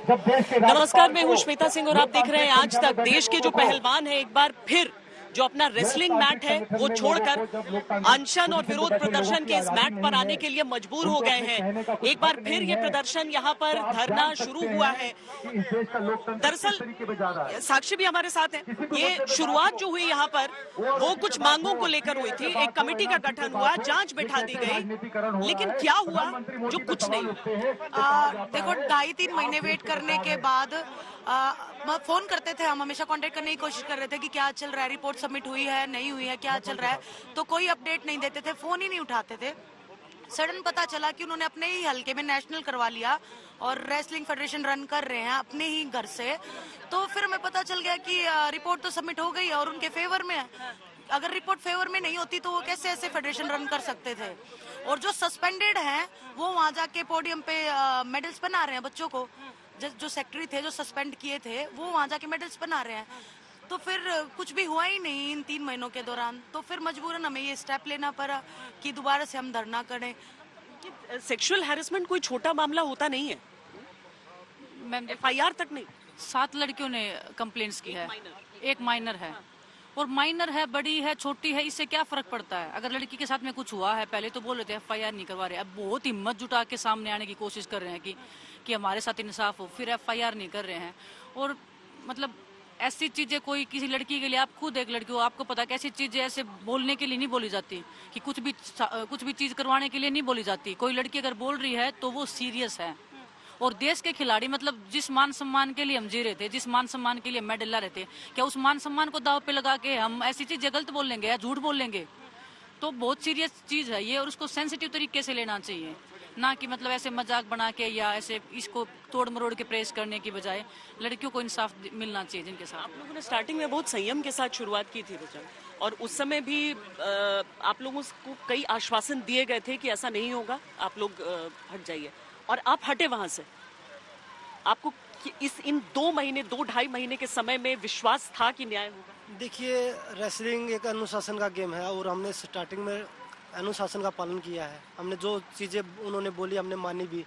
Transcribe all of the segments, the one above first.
नमस्कार, मैं हूं श्वेता सिंह और आप देख रहे हैं आज तक। देश के जो पहलवान हैं एक बार फिर जो अपना रेसलिंग मैट है वो छोड़कर अनशन और विरोध प्रदर्शन के इस मैट पर आने के लिए मजबूर हो गए हैं। एक बार फिर ये प्रदर्शन यहाँ पर धरना शुरू हुआ है। दरअसल साक्षी भी हमारे साथ है। ये शुरुआत जो हुई यहाँ पर वो कुछ मांगों को लेकर हुई थी। एक कमेटी का गठन हुआ, जांच बैठा दी गई, लेकिन क्या हुआ? जो कुछ नहीं। देखो 2.5-3 महीने वेट करने के बाद फोन करते थे, हम हमेशा कांटेक्ट करने की कोशिश कर रहे थे कि क्या चल रहा है, रिपोर्ट सबमिट हुई है नहीं हुई है, क्या चल रहा है, तो कोई अपडेट नहीं देते थे, फोन ही नहीं उठाते थे। सडन पता चला कि उन्होंने अपने ही हल्के में नेशनल करवा लिया और रेसलिंग फेडरेशन रन कर रहे हैं अपने ही घर से। तो फिर हमें पता चल गया कि रिपोर्ट तो सबमिट हो गई है और उनके फेवर में है। अगर रिपोर्ट फेवर में नहीं होती तो वो कैसे ऐसे फेडरेशन रन कर सकते थे। और जो सस्पेंडेड हैं वो वहां जाके पोडियम पे मेडल्स बना रहे हैं बच्चों को। जो सेक्रेटरी थे जो सस्पेंड किए थे वो वहां जाके मेडल्स बना रहे हैं। तो फिर कुछ भी हुआ ही नहीं इन 3 महीनों के दौरान। तो फिर मजबूरन हमें ये स्टेप लेना पड़ा कि दोबारा से हम धरना करें। सेक्सुअल हैरेसमेंट कोई छोटा मामला होता नहीं है। मैम FIR तक नहीं। 7 लड़कियों ने कंप्लेंट्स की है, एक माइनर है। और माइनर है, बड़ी है, छोटी है, इससे क्या फर्क पड़ता है? अगर लड़की के साथ में कुछ हुआ है पहले तो बोल रहे थे FIR नहीं करवा रहे, अब बहुत हिम्मत जुटा के सामने आने की कोशिश कर रहे हैं कि हमारे साथ इंसाफ हो, फिर FIR नहीं कर रहे हैं। और मतलब ऐसी चीजें कोई किसी लड़की के लिए, आप खुद एक लड़की हो, आपको पता है कैसी चीजें ऐसे बोलने के लिए नहीं बोली जाती, कि कुछ भी चीज करवाने के लिए नहीं बोली जाती। कोई लड़की अगर बोल रही है तो वो सीरियस है। और देश के खिलाड़ी मतलब जिस मान सम्मान के लिए हम जी रहे थे, जिस मान सम्मान के लिए मेडल ला रहे थे, क्या उस मान सम्मान को दाव पे लगा के हम ऐसी चीजें गलत बोल लेंगे या झूठ बोल लेंगे? तो बहुत सीरियस चीज है ये और उसको सेंसिटिव तरीके से लेना चाहिए, ना कि मतलब ऐसे मजाक बना के या ऐसे इसको तोड़ मरोड़ के प्रेस करने की बजाय लड़कियों को इंसाफ मिलना चाहिए जिनके साथ। आप लोगों ने स्टार्टिंग में बहुत संयम के साथ शुरुआत की थी रचन, और उस समय भी आप लोगों को कई आश्वासन दिए गए थे कि ऐसा नहीं होगा, आप लोग हट जाइए, और आप हटे वहां से। आपको इन 2-2.5 महीने के समय में विश्वास था कि न्याय होगा? देखिए, रेसलिंग एक अनुशासन का गेम है और हमने स्टार्टिंग में अनुशासन का पालन किया है। हमने जो चीज़ें उन्होंने बोली हमने मानी भी।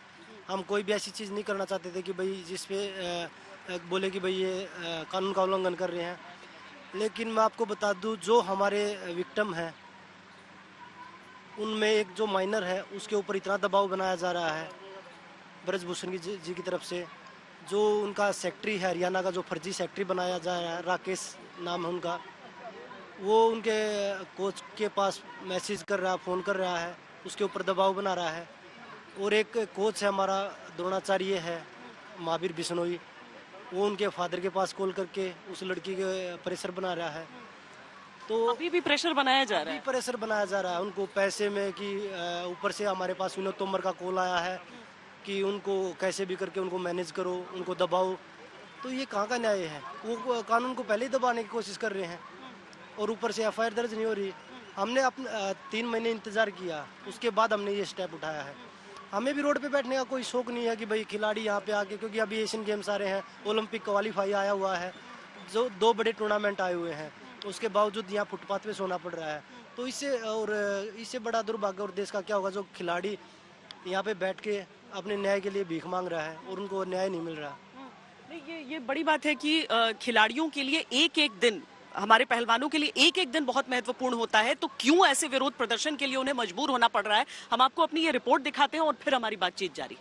हम कोई भी ऐसी चीज़ नहीं करना चाहते थे कि भाई जिस पे बोले कि भाई ये कानून का उल्लंघन कर रहे हैं। लेकिन मैं आपको बता दूं, जो हमारे विक्टिम हैं उनमें एक जो माइनर है उसके ऊपर इतना दबाव बनाया जा रहा है ब्रजभूषण जी की तरफ से। जो उनका सेक्रेटरी है हरियाणा का, जो फर्जी सेक्रेटरी बनाया जा रहा है, राकेश नाम है उनका, वो उनके कोच के पास मैसेज कर रहा है, फ़ोन कर रहा है, उसके ऊपर दबाव बना रहा है। और एक कोच है हमारा द्रोणाचार्य है महावीर बिश्नोई, वो उनके फादर के पास कॉल करके उस लड़की के प्रेशर बना रहा है। तो अभी भी प्रेशर बनाया जा रहा है। प्रेशर बनाया जा रहा है उनको पैसे में कि ऊपर से हमारे पास विनोद तोमर का कॉल आया है कि उनको कैसे भी करके उनको मैनेज करो, उनको दबाओ। तो ये कहाँ का न्याय है? वो कानून को पहले ही दबाने की कोशिश कर रहे हैं और ऊपर से FIR दर्ज नहीं हो रही। हमने अपने 3 महीने इंतजार किया, उसके बाद हमने ये स्टेप उठाया है। हमें भी रोड पे बैठने का कोई शौक नहीं है कि भाई खिलाड़ी यहाँ पे आके, क्योंकि अभी एशियन गेम्स आ रहे हैं, ओलंपिक क्वालीफाई आया हुआ है, जो 2 बड़े टूर्नामेंट आए हुए हैं, उसके बावजूद यहाँ फुटपाथ पे सोना पड़ रहा है। तो इससे बड़ा दुर्भाग्य और देश का क्या होगा जो खिलाड़ी यहाँ पे बैठ के अपने न्याय के लिए भीख मांग रहा है और उनको न्याय नहीं मिल रहा। नहीं, ये बड़ी बात है कि खिलाड़ियों के लिए एक दिन, हमारे पहलवानों के लिए एक दिन बहुत महत्वपूर्ण होता है। तो क्यों ऐसे विरोध प्रदर्शन के लिए उन्हें मजबूर होना पड़ रहा है? हम आपको अपनी ये रिपोर्ट दिखाते हैं और फिर हमारी बातचीत जारी।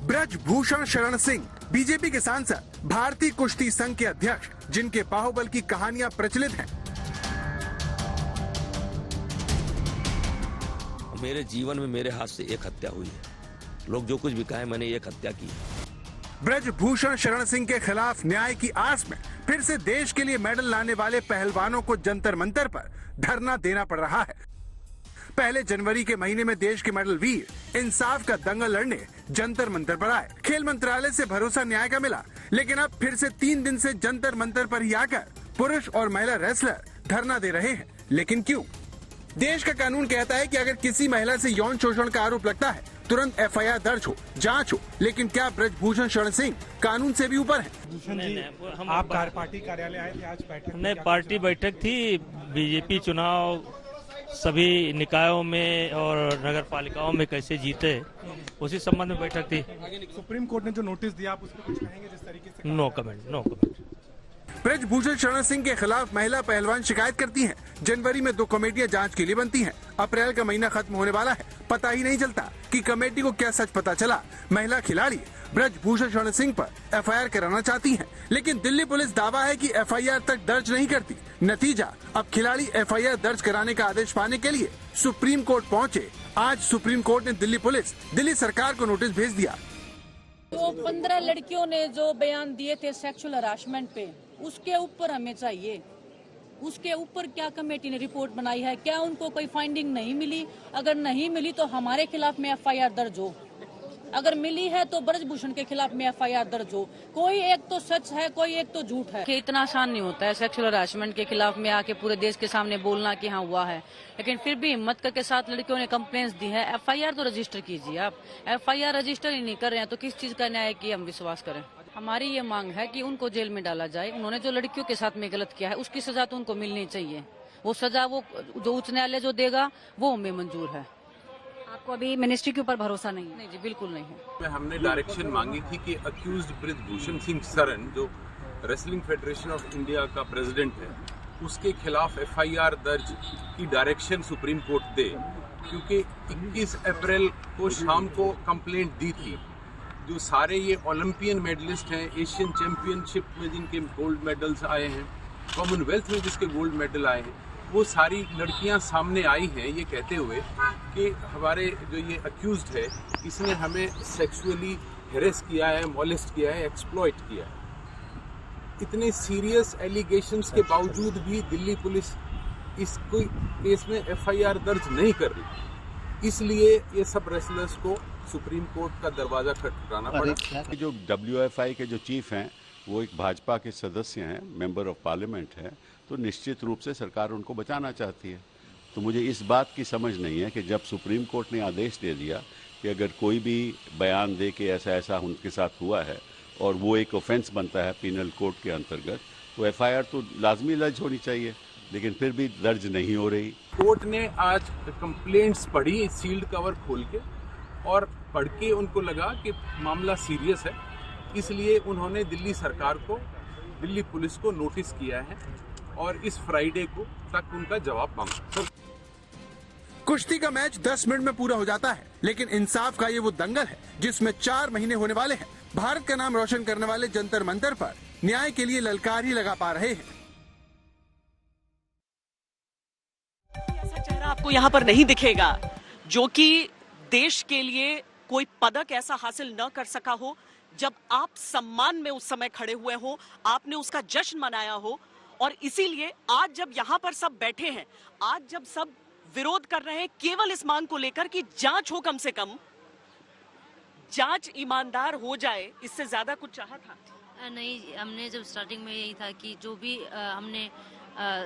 ब्रजभूषण शरण सिंह बीजेपी के सांसद, भारतीय कुश्ती संघ के अध्यक्ष, जिनके बाहुबल की कहानियां प्रचलित हैं। मेरे जीवन में मेरे हाथ से एक हत्या हुई है। लोग जो कुछ भी कहे, मैंने एक हत्या की। ब्रजभूषण शरण सिंह के खिलाफ न्याय की आस में फिर से देश के लिए मेडल लाने वाले पहलवानों को जंतर मंतर पर धरना देना पड़ रहा है। पहले जनवरी के महीने में देश के मेडल वीर इंसाफ का दंगल लड़ने जंतर मंतर पर आए। खेल मंत्रालय से भरोसा न्याय का मिला, लेकिन अब फिर से 3 दिन से जंतर मंतर पर ही आकर पुरुष और महिला रेसलर धरना दे रहे हैं। लेकिन क्यों? देश का कानून कहता है कि अगर किसी महिला से यौन शोषण का आरोप लगता है तुरंत FIR दर्ज हो, जांच हो। लेकिन क्या ब्रजभूषण शरण सिंह कानून से भी ऊपर है? हम आप पार्टी कार्यालय आए थे आज बैठक? नहीं, पार्टी बैठक थी। बीजेपी चुनाव सभी निकायों में और नगर पालिकाओं में कैसे जीते, उसी संबंध में बैठक थी। सुप्रीम कोर्ट ने जो नोटिस दिया आप उस पर कुछ कहेंगे? जिस तरीके से नो कमेंट। ब्रजभूषण शरण सिंह के खिलाफ महिला पहलवान शिकायत करती हैं। जनवरी में 2 कमेटियां जांच के लिए बनती हैं। अप्रैल का महीना खत्म होने वाला है, पता ही नहीं चलता कि कमेटी को क्या सच पता चला। महिला खिलाड़ी ब्रजभूषण शरण सिंह पर FIR कराना चाहती हैं, लेकिन दिल्ली पुलिस दावा है कि FIR तक दर्ज नहीं करती। नतीजा, अब खिलाड़ी FIR दर्ज कराने का आदेश पाने के लिए सुप्रीम कोर्ट पहुँचे। आज सुप्रीम कोर्ट ने दिल्ली सरकार को नोटिस भेज दिया। तो 15 लड़कियों ने जो बयान दिए थे सेक्सुअल हरासमेंट पे, उसके ऊपर हमें चाहिए। उसके ऊपर क्या कमेटी ने रिपोर्ट बनाई है? क्या उनको कोई फाइंडिंग नहीं मिली? अगर नहीं मिली तो हमारे खिलाफ में FIR दर्ज हो। अगर मिली है तो ब्रजभूषण के खिलाफ में FIR दर्ज हो। कोई एक तो सच है, कोई एक तो झूठ है। इतना आसान नहीं होता है सेक्सुअल हरासमेंट के खिलाफ में आके पूरे देश के सामने बोलना कि हाँ हुआ है, लेकिन फिर भी हिम्मत करके 7 लड़कियों ने कंप्लेंट्स दी है। FIR तो रजिस्टर कीजिए। आप FIR रजिस्टर ही नहीं कर रहे हैं तो किस चीज का न्याय की हम विश्वास करें? हमारी ये मांग है कि उनको जेल में डाला जाए। उन्होंने जो लड़कियों के साथ में गलत किया है उसकी सजा तो उनको मिलनी चाहिए। वो सजा वो जो उच्च न्यायालय जो देगा वो हमें मंजूर है। आपको अभी मिनिस्ट्री के ऊपर भरोसा नहीं है? नहीं जी, बिल्कुल नहीं है। हमने डायरेक्शन मांगी थी कि अक्यूज्ड ब्रजभूषण सिंह शरण, जो रेसलिंग फेडरेशन ऑफ इंडिया का प्रेसिडेंट है, उसके खिलाफ FIR दर्ज की डायरेक्शन सुप्रीम कोर्ट दे, क्योंकि 21 अप्रैल को शाम को कंप्लेंट दी थी। जो सारे ये ओलंपियन मेडलिस्ट हैं, एशियन चैंपियनशिप में जिनके गोल्ड मेडल्स आए हैं, कॉमनवेल्थ में जिसके गोल्ड मेडल आए हैं, वो सारी लड़कियां सामने आई हैं ये कहते हुए कि हमारे जो ये अक्यूज्ड है इसने हमें सेक्सुअली हेरेस किया है, मॉलेस्ट किया है, एक्सप्लॉइट किया है। इतने सीरियस एलिगेशंस के बावजूद भी दिल्ली पुलिस इस कोई केस में FIR दर्ज नहीं कर रही। इसलिए ये सब रेसलर्स को सुप्रीम कोर्ट का दरवाजा खटखटाना पड़ा। जो WFI के जो चीफ हैं वो एक भाजपा के सदस्य हैं, मेंबर ऑफ पार्लियामेंट हैं, तो निश्चित रूप से सरकार उनको बचाना चाहती है। तो मुझे इस बात की समझ नहीं है कि जब सुप्रीम कोर्ट ने आदेश दे दिया कि अगर कोई भी बयान दे के ऐसा उनके साथ हुआ है और वो एक ऑफेंस बनता है पीनल कोड के अंतर्गत, तो FIR तो लाजमी दर्ज होनी चाहिए, लेकिन फिर भी दर्ज नहीं हो रही। कोर्ट ने आज कंप्लेंट्स पढ़ी सील्ड कवर खोल के, और पढ़ के उनको लगा कि मामला सीरियस है, इसलिए उन्होंने दिल्ली सरकार को, दिल्ली पुलिस को नोटिस किया है और इस फ्राइडे को तक उनका जवाब मांगा। कुश्ती का मैच 10 मिनट में पूरा हो जाता है, लेकिन इंसाफ का ये वो दंगल है जिसमें 4 महीने होने वाले हैं। भारत का नाम रोशन करने वाले जंतर मंतर पर न्याय के लिए ललकार ही लगा पा रहे हैं। ऐसा चेहरा आपको यहाँ पर नहीं दिखेगा जो कि देश के लिए कोई पदक ऐसा हासिल न कर सका हो। जब आप सम्मान में उस समय खड़े हुए हो, आपने उसका जश्न मनाया हो, और इसीलिए आज जब यहाँ पर सब बैठे हैं, आज जब सब विरोध कर रहे हैं केवल इस मांग को लेकर कि जांच हो, कम से कम जांच ईमानदार हो जाए, इससे ज्यादा कुछ चाहा था नहीं। हमने जब स्टार्टिंग में यही था कि जो भी हमने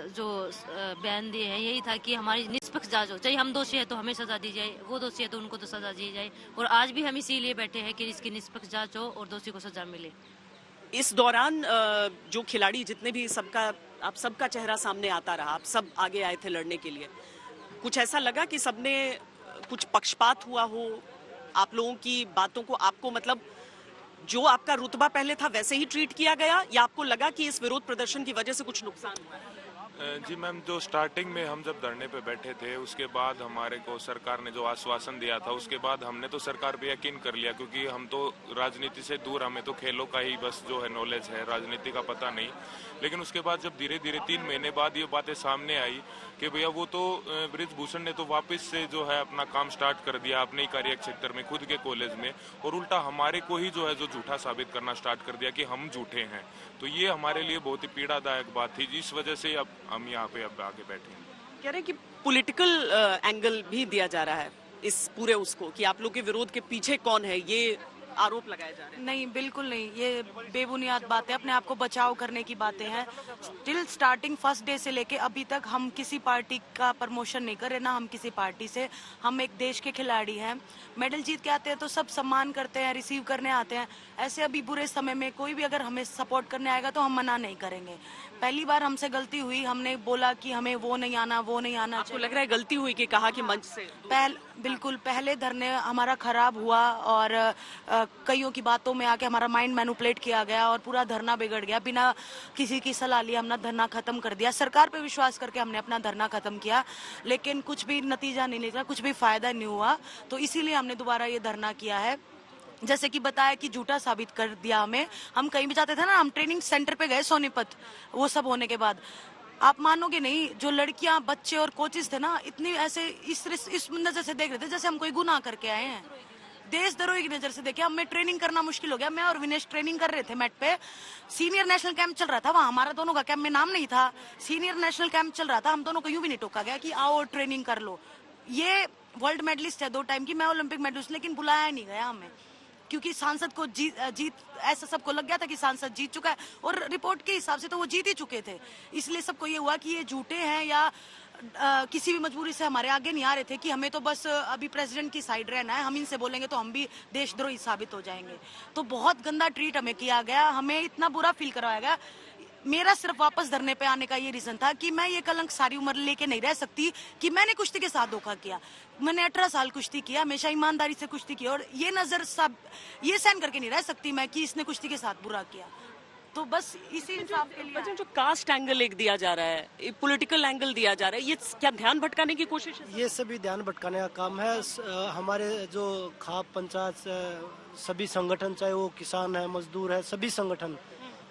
जो बयान दिए हैं यही था कि हमारी निष्पक्ष जांच हो, चाहे हम दोषी है तो हमें सजा दी जाए, वो दोषी है तो उनको तो सजा दी जाए। और आज भी हम इसीलिए बैठे हैं कि इसकी निष्पक्ष जांच हो और दोषी को सजा मिले। इस दौरान जो खिलाड़ी जितने भी, आप सबका चेहरा सामने आता रहा, आप सब आगे आए थे लड़ने के लिए। कुछ ऐसा लगा कि सबने कुछ पक्षपात हुआ हो, आप लोगों की बातों को, आपको मतलब जो आपका रुतबा पहले था वैसे ही ट्रीट किया गया, या आपको लगा कि इस विरोध प्रदर्शन की वजह से कुछ नुकसान हुआ है? जी मैम, जो स्टार्टिंग में हम जब धरने पे बैठे थे उसके बाद हमारे को सरकार ने जो आश्वासन दिया था, उसके बाद हमने तो सरकार पे यकीन कर लिया, क्योंकि हम तो राजनीति से दूर, हमें तो खेलों का ही बस जो है नॉलेज है, राजनीति का पता नहीं। लेकिन उसके बाद जब धीरे धीरे 3 महीने बाद ये बातें सामने आई कि भैया वो तो बृजभूषण ने तो वापस से जो है अपना काम स्टार्ट कर दिया अपने ही कार्य क्षेत्र में, खुद के कॉलेज में, और उल्टा हमारे को ही जो है जो झूठा साबित करना स्टार्ट कर दिया कि हम झूठे हैं। तो ये हमारे लिए बहुत ही पीड़ादायक बात थी, जिस वजह से अब हम यहाँ पे अब आगे बैठे हैं। कह रहे हैं कि पॉलिटिकल एंगल भी दिया जा रहा है इस पूरे उसको, कि आप लोग के विरोध के पीछे कौन है, ये आरोप लगाए जा रहे हैं। नहीं, बिल्कुल नहीं, ये बेबुनियाद बातें, अपने आप को बचाव करने की बातें हैं। स्टिल स्टार्टिंग फर्स्ट डे से लेके अभी तक हम किसी पार्टी का प्रमोशन नहीं कर रहे, ना हम किसी पार्टी से। हम एक देश के खिलाड़ी हैं, मेडल जीत के आते हैं तो सब सम्मान करते हैं, रिसीव करने आते हैं। ऐसे अभी बुरे समय में कोई भी अगर हमें सपोर्ट करने आएगा तो हम मना नहीं करेंगे। पहली बार हमसे गलती हुई, हमने बोला कि हमें वो नहीं आना, वो नहीं आना। आपको लग रहा है गलती हुई कि कहा कि मंच से बिल्कुल, पहले धरने हमारा खराब हुआ और कईयों की बातों में आके हमारा माइंड मैनिपुलेट किया गया और पूरा धरना बिगड़ गया। बिना किसी की सलाह लिए हमने धरना खत्म कर दिया। सरकार पे विश्वास करके हमने अपना धरना खत्म किया, लेकिन कुछ भी नतीजा नहीं निकला, कुछ भी फायदा नहीं हुआ। तो इसीलिए हमने दोबारा ये धरना किया है। जैसे कि बताया कि झूठा साबित कर दिया हमें। हम कहीं भी जाते थे ना, हम ट्रेनिंग सेंटर पे गए सोनीपत, वो सब होने के बाद आप मानोगे नहीं, जो लड़कियां, बच्चे और कोचेस थे ना, इतनी ऐसे इस नजर से देख रहे थे जैसे हम कोई गुनाह करके आए हैं। देशद्रोही की नजर से देखे। हमें ट्रेनिंग करना मुश्किल हो गया। मैं और विनेश ट्रेनिंग कर रहे थे मैट पे। सीनियर नेशनल कैंप चल रहा था वहाँ, हमारा दोनों का कैंप में नाम नहीं था, सीनियर नेशनल कैंप चल रहा था। हम दोनों को यूं भी नहीं टोका गया कि आओ ट्रेनिंग कर लो। ये वर्ल्ड मेडलिस्ट है 2 टाइम की, मैं ओलंपिक मेडलिस्ट, लेकिन बुलाया नहीं गया हमें, क्योंकि सांसद को जीत ऐसा सबको लग गया था कि सांसद जीत चुका है, और रिपोर्ट के हिसाब से तो वो जीत ही चुके थे। इसलिए सबको ये हुआ कि ये झूठे हैं या किसी भी मजबूरी से हमारे आगे नहीं आ रहे थे कि हमें तो बस अभी प्रेसिडेंट की साइड रहना है, हम इनसे बोलेंगे तो हम भी देशद्रोही साबित हो जाएंगे। तो बहुत गंदा ट्रीट हमें किया गया, हमें इतना बुरा फील करवाया गया। मेरा सिर्फ वापस धरने पे आने का ये रीजन था कि मैं ये कलंक सारी उम्र लेके नहीं रह सकती कि मैंने कुश्ती के साथ धोखा किया। मैंने 18 साल कुश्ती किया, हमेशा ईमानदारी से कुश्ती की, और ये नजर सब ये सहन करके नहीं रह सकती मैं कि इसने कुश्ती के साथ बुरा किया। तो बस इसी इंसाफ के लिए जो कास्ट एंगल एक दिया जा रहा है, पॉलिटिकल एंगल दिया जा रहा है, ये क्या ध्यान भटकाने की कोशिश है? ये सभी ध्यान भटकाने का काम है। हमारे जो खाप पंचायत सभी संगठन, चाहे वो किसान है, मजदूर है, सभी संगठन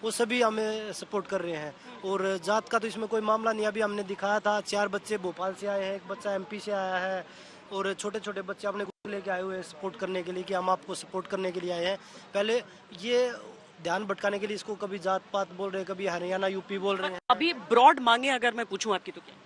वो सभी हमें सपोर्ट कर रहे हैं। और जात का तो इसमें कोई मामला नहीं। अभी हमने दिखाया था 4 बच्चे भोपाल से आए हैं, 1 बच्चा MP से आया है, और छोटे छोटे बच्चे अपने को लेके आए हुए हैं सपोर्ट करने के लिए कि हम आपको सपोर्ट करने के लिए आए हैं। पहले ये ध्यान भटकाने के लिए इसको कभी जात पात बोल रहे हैं, कभी हरियाणा यूपी बोल रहे हैं। अभी ब्रॉड मांगे अगर मैं पूछूं आपकी तो क्या?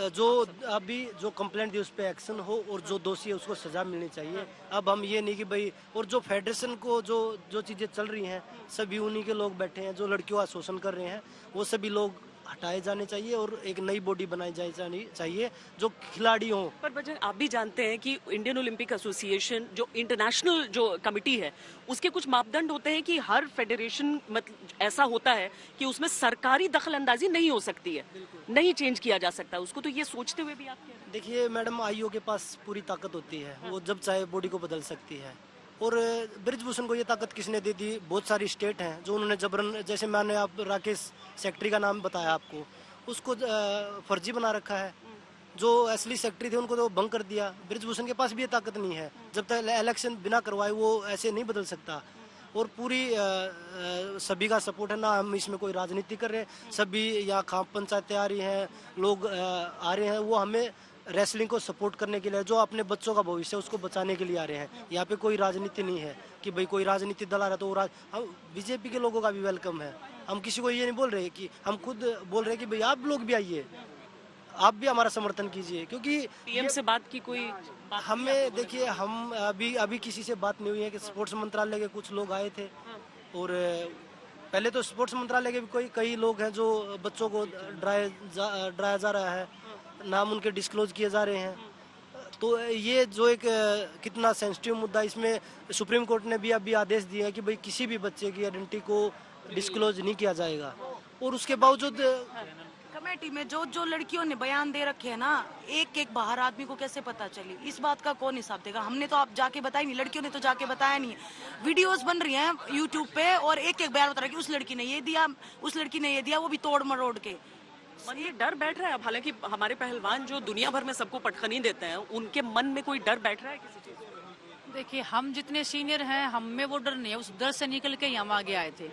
जो अभी जो कंप्लेंट दी उस पर एक्शन हो और जो दोषी है उसको सजा मिलनी चाहिए। अब हम ये नहीं कि भाई, और जो फेडरेशन को जो चीजें चल रही हैं सभी उन्हीं के लोग बैठे हैं, जो लड़कियों का शोषण कर रहे हैं वो सभी लोग हटाए जाने चाहिए और एक नई बॉडी बनाई जानी चाहिए जो खिलाड़ी हो। पर बजरंग, आप भी जानते हैं कि इंडियन ओलंपिक एसोसिएशन जो इंटरनेशनल जो कमिटी है उसके कुछ मापदंड होते हैं कि हर फेडरेशन मतलब ऐसा होता है कि उसमें सरकारी दखल अंदाजी नहीं हो सकती है, नहीं चेंज किया जा सकता उसको। तो ये सोचते हुए भी आप कह रहे हैं? देखिए मैडम, IO के पास पूरी ताकत होती है, वो जब चाहे बॉडी को बदल सकती है। और बृजभूषण को ये ताकत किसने दे दी? बहुत सारी स्टेट हैं जो उन्होंने जबरन, जैसे मैंने आप राकेश सेक्रेटरी का नाम बताया आपको, उसको फर्जी बना रखा है। जो असली सेक्रेटरी थे उनको तो भंग कर दिया। बृजभूषण के पास भी ये ताकत नहीं है, जब तक इलेक्शन बिना करवाए वो ऐसे नहीं बदल सकता। और पूरी सभी का सपोर्ट है ना, हम इसमें कोई राजनीति कर रहे हैं। सभी यहाँ खाप पंचायतें आ रही हैं, लोग आ रहे हैं, वो हमें रेसलिंग को सपोर्ट करने के लिए, जो अपने बच्चों का भविष्य उसको बचाने के लिए आ रहे हैं। यहाँ पे कोई राजनीति नहीं है कि भाई कोई राजनीति दल आ रहा है तो हम BJP के लोगों का भी वेलकम है। हम किसी को ये नहीं बोल रहे कि, हम खुद बोल रहे हैं कि भाई आप लोग भी आइए, आप भी हमारा समर्थन कीजिए। क्योंकि PM से बात की कोई हमें, देखिए हम अभी किसी से बात नहीं हुई है कि स्पोर्ट्स मंत्रालय के कुछ लोग आए थे, और पहले तो स्पोर्ट्स मंत्रालय के भी कई लोग हैं जो बच्चों को डराया जा रहा है, नाम उनके डिस्क्लोज किए जा रहे हैं। तो ये जो एक कितना सेंसिटिव मुद्दा, इसमें सुप्रीम कोर्ट ने भी अभी आदेश दिया है कि भाई किसी भी बच्चे की आइडेंटिटी को डिस्क्लोज नहीं किया जाएगा। और उसके बावजूद कमेटी में जो लड़कियों ने बयान दे रखे हैं ना, एक बाहर आदमी को कैसे पता चली, इस बात का कौन हिसाब देगा? हमने तो आप जाके बताया नहीं, लड़कियों ने तो जाके बताया नहीं। वीडियोस बन रही हैं YouTube पे और एक बयान बता रहा है कि उस लड़की ने ये दिया, उस लड़की ने ये दिया, वो भी तोड़ मरोड़ के। मन में डर बैठ रहा है अब, हालांकि हमारे पहलवान जो दुनिया भर में सबको पटखनी देते हैं, उनके मन में कोई डर बैठ रहा है किसी चीज का? देखिए, हम जितने सीनियर हैं हम में वो डर नहीं है, उस डर से निकल के हम आगे आए थे।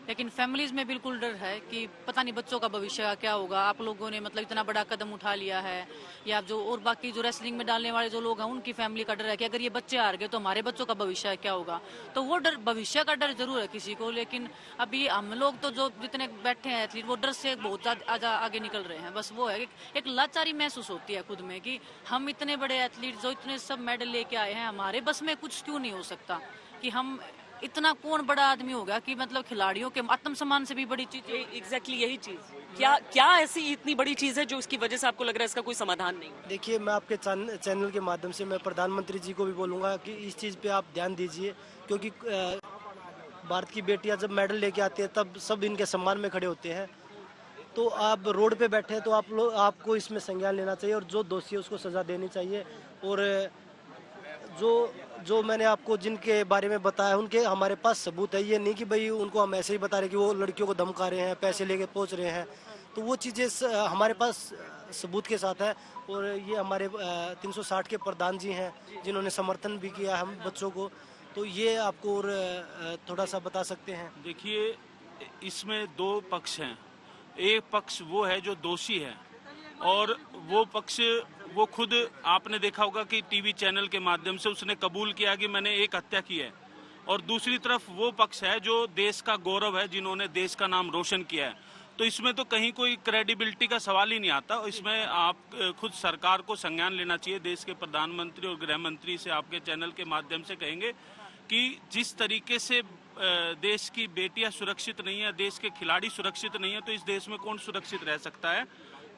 लेकिन फैमिलीज में बिल्कुल डर है कि पता नहीं बच्चों का भविष्य का क्या होगा। आप लोगों ने मतलब इतना बड़ा कदम उठा लिया है, या जो और बाकी जो रेसलिंग में डालने वाले जो लोग हैं उनकी फैमिली का डर है कि अगर ये बच्चे हार गए तो हमारे बच्चों का भविष्य क्या होगा। तो वो डर, भविष्य का डर जरूर है किसी को, लेकिन अभी हम लोग तो जो जितने बैठे हैं एथलीट वो डर से बहुत आगे निकल रहे हैं। बस वो है एक लाचारी महसूस होती है खुद में कि हम इतने बड़े एथलीट जो इतने सब मेडल लेके आए हैं, हमारे बस में कुछ क्यों नहीं हो सकता, कि हम इतना कौन बड़ा आदमी होगा कि मतलब खिलाड़ियों के आत्मसम्मान से भी बड़ी चीज। एग्जैक्टली यही चीज क्या ऐसी इतनी बड़ी चीज है जो उसकी वजह से आपको लग रहा है इसका कोई समाधान नहीं? देखिए, मैं आपके चैनल के माध्यम से मैं प्रधानमंत्री जी को भी बोलूँगा कि इस चीज़ पे आप ध्यान दीजिए, क्योंकि भारत की बेटियां जब मेडल लेके आती है तब सब इनके सम्मान में खड़े होते हैं। तो आप रोड पे बैठे हैं तो आपको इसमें संज्ञान लेना चाहिए और जो दोषी है उसको सजा देनी चाहिए। और जो मैंने आपको जिनके बारे में बताया उनके हमारे पास सबूत है। ये नहीं कि भाई उनको हम ऐसे ही बता रहे कि वो लड़कियों को धमका रहे हैं, पैसे लेके पहुंच रहे हैं। तो वो चीज़ें हमारे पास सबूत के साथ है। और ये हमारे 360 के प्रधान जी हैं जिन्होंने समर्थन भी किया हम बच्चों को। तो ये आपको और थोड़ा सा बता सकते हैं। देखिए, इसमें दो पक्ष हैं। एक पक्ष वो है जो दोषी है और वो पक्ष वो खुद आपने देखा होगा कि टीवी चैनल के माध्यम से उसने कबूल किया कि मैंने एक हत्या की है। और दूसरी तरफ वो पक्ष है जो देश का गौरव है, जिन्होंने देश का नाम रोशन किया है। तो इसमें तो कहीं कोई क्रेडिबिलिटी का सवाल ही नहीं आता। इसमें आप खुद सरकार को संज्ञान लेना चाहिए। देश के प्रधानमंत्री और गृह मंत्री से आपके चैनल के माध्यम से कहेंगे कि जिस तरीके से देश की बेटियां सुरक्षित नहीं है, देश के खिलाड़ी सुरक्षित नहीं है, तो इस देश में कौन सुरक्षित रह सकता है।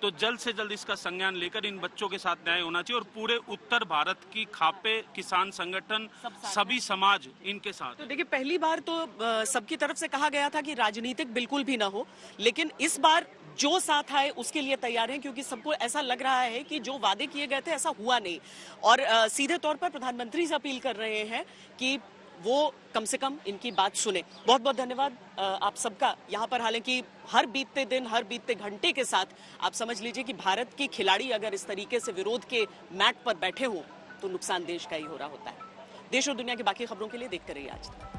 तो जल्द से जल्द इसका संज्ञान लेकर इन बच्चों के साथ न्याय होना चाहिए और पूरे उत्तर भारत की खापे, किसान संगठन, सभी समाज इनके साथ। तो देखिए, पहली बार तो सबकी तरफ से कहा गया था कि राजनीतिक बिल्कुल भी ना हो, लेकिन इस बार जो साथ आए उसके लिए तैयार हैं, क्योंकि सबको ऐसा लग रहा है कि जो वादे किए गए थे ऐसा हुआ नहीं। और सीधे तौर पर प्रधानमंत्री से अपील कर रहे हैं कि वो कम से कम इनकी बात सुने। बहुत बहुत धन्यवाद आप सबका यहाँ पर। हालांकि हर बीतते दिन, हर बीतते घंटे के साथ आप समझ लीजिए कि भारत की खिलाड़ी अगर इस तरीके से विरोध के मैट पर बैठे हों तो नुकसान देश का ही हो रहा होता है। देश और दुनिया की बाकी खबरों के लिए देखते रहिए आज तक।